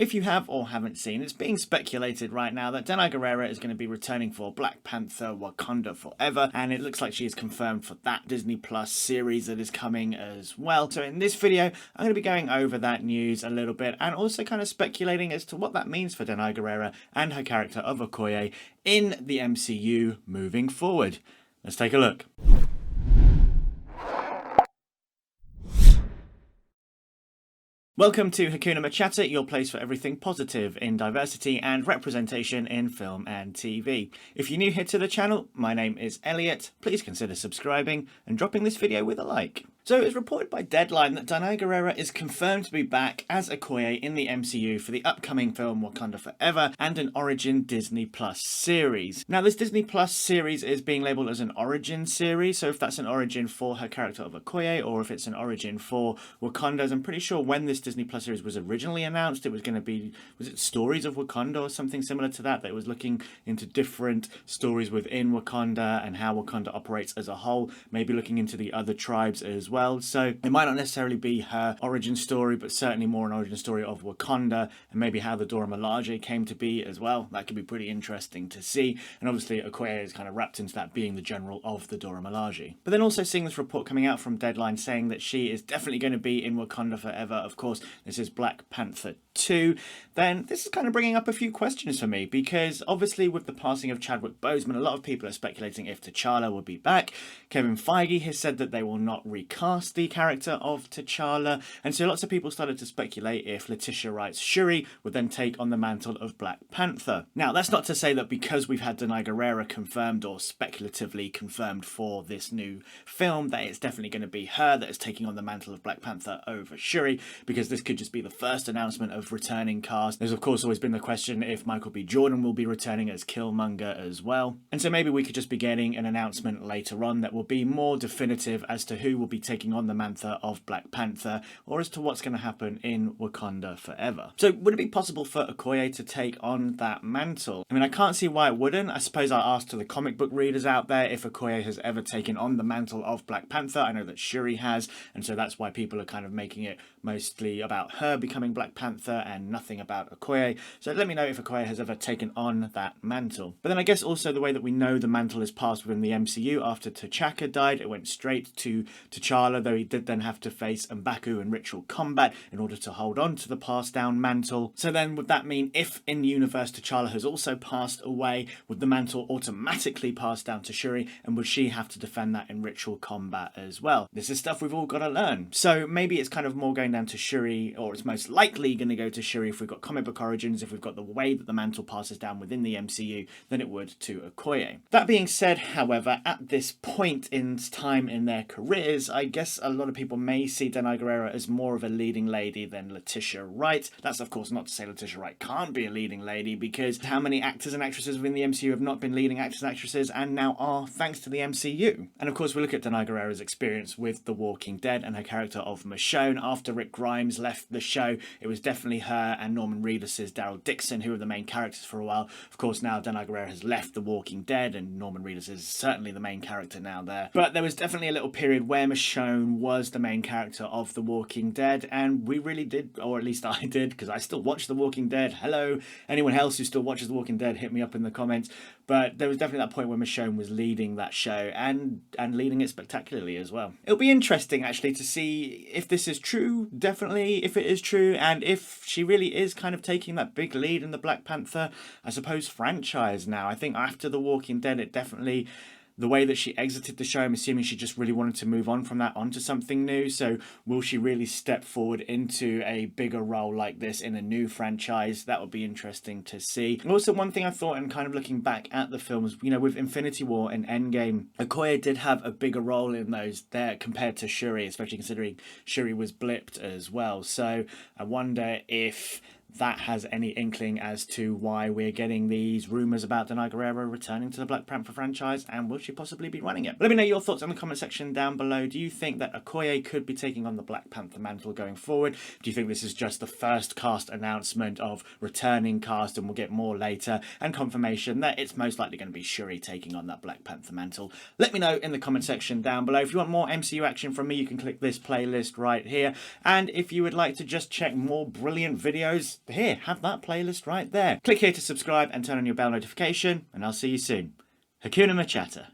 If you have or haven't seen, it's being speculated right now that Danai Gurira is going to be returning for Black Panther Wakanda Forever, and it looks like she is confirmed for that Disney Plus series that is coming as well. So in this video, I'm going to be going over that news a little bit and also kind of speculating as to what that means for Danai Gurira and her character of Okoye in the MCU moving forward. Let's take a look. Welcome to Hakuna MaChatter, your place for everything positive in diversity and representation in film and TV. If you're new here to the channel, my name is Elliot. Please consider subscribing and dropping this video with a like. So it's reported by Deadline that Danai Gurira is confirmed to be back as Okoye in the MCU for the upcoming film Wakanda Forever and an Origin Disney Plus series. Now this Disney Plus series is being labelled as an Origin series, so if that's an origin for her character of Okoye or if it's an origin for Wakanda's, I'm pretty sure when this Disney Plus series was originally announced it was going to be, was it Stories of Wakanda or something similar to that, that it was looking into different stories within Wakanda and how Wakanda operates as a whole, maybe looking into the other tribes as well. So it might not necessarily be her origin story, but certainly more an origin story of Wakanda and maybe how the Dora Milaje came to be as well. That could be pretty interesting to see. And obviously Okoye is kind of wrapped into that, being the general of the Dora Milaje. But then also seeing this report coming out from Deadline saying that she is definitely going to be in Wakanda Forever. Of course, this is Black Panther 2. Then this is kind of bringing up a few questions for me, because obviously with the passing of Chadwick Boseman, a lot of people are speculating if T'Challa will be back. Kevin Feige has said that they will not recast the character of T'Challa, and so lots of people started to speculate if Letitia Wright's Shuri would then take on the mantle of Black Panther. Now that's not to say that because we've had Danai Gurira confirmed or speculatively confirmed for this new film that it's definitely going to be her that is taking on the mantle of Black Panther over Shuri, because this could just be the first announcement of returning cast. There's of course always been the question if Michael B. Jordan will be returning as Killmonger as well, and so maybe we could just be getting an announcement later on that will be more definitive as to who will be taking on the mantle of Black Panther, or as to what's going to happen in Wakanda Forever. So would it be possible for Okoye to take on that mantle? I mean, I can't see why it wouldn't. I suppose I'll ask to the comic book readers out there if Okoye has ever taken on the mantle of Black Panther. I know that Shuri has, and so that's why people are kind of making it mostly about her becoming Black Panther and nothing about Okoye. So let me know if Okoye has ever taken on that mantle. But then I guess also the way that we know the mantle is passed within the MCU, after T'Chaka died, it went straight to T'Challa, though he did then have to face M'Baku in ritual combat in order to hold on to the passed down mantle. So then would that mean if in universe T'Challa has also passed away, would the mantle automatically pass down to Shuri, and would she have to defend that in ritual combat as well? This is stuff we've all got to learn. So maybe it's kind of more going down to Shuri, or it's most likely going to go to Shuri if we've got comic book origins, if we've got the way that the mantle passes down within the MCU, than it would to Okoye. That being said, however, at this point in time in their careers, I guess a lot of people may see Danai Gurira as more of a leading lady than Letitia Wright. That's of course not to say Letitia Wright can't be a leading lady, because how many actors and actresses within the MCU have not been leading actors and actresses and now are, thanks to the MCU? And of course we look at Danai Gurira's experience with The Walking Dead and her character of Michonne. After Rick Grimes left the show, it was definitely her and Norman Reedus' Daryl Dixon who were the main characters for a while. Of course now Danai Gurira has left The Walking Dead and Norman Reedus is certainly the main character now there. But there was definitely a little period where Michonne was the main character of The Walking Dead, and we really did, or at least I did, because I still watch The Walking Dead. Hello, anyone else who still watches The Walking Dead, hit me up in the comments. But there was definitely that point where Michonne was leading that show and leading it spectacularly as well. It'll be interesting actually to see if this is true, definitely if it is true, and if she really is kind of taking that big lead in the Black Panther, I suppose, franchise now. I think after The Walking Dead, it definitely, the way that she exited the show, I'm assuming she just really wanted to move on from that onto something new. So will she really step forward into a bigger role like this in a new franchise? That would be interesting to see. And also one thing I thought, and kind of looking back at the films, you know, with Infinity War and Endgame, Okoye did have a bigger role in those there compared to Shuri, especially considering Shuri was blipped as well. So I wonder if that has any inkling as to why we're getting these rumours about Danai Gurira returning to the Black Panther franchise, and will she possibly be running it? Let me know your thoughts in the comment section down below. Do you think that Okoye could be taking on the Black Panther mantle going forward? Do you think this is just the first cast announcement of returning cast and we'll get more later, and confirmation that it's most likely going to be Shuri taking on that Black Panther mantle? Let me know in the comment section down below. If you want more MCU action from me, you can click this playlist right here, and if you would like to just check more brilliant videos, Here, have that playlist right there. Click here to subscribe and turn on your bell notification, and I'll see you soon. Hakuna MaChatter.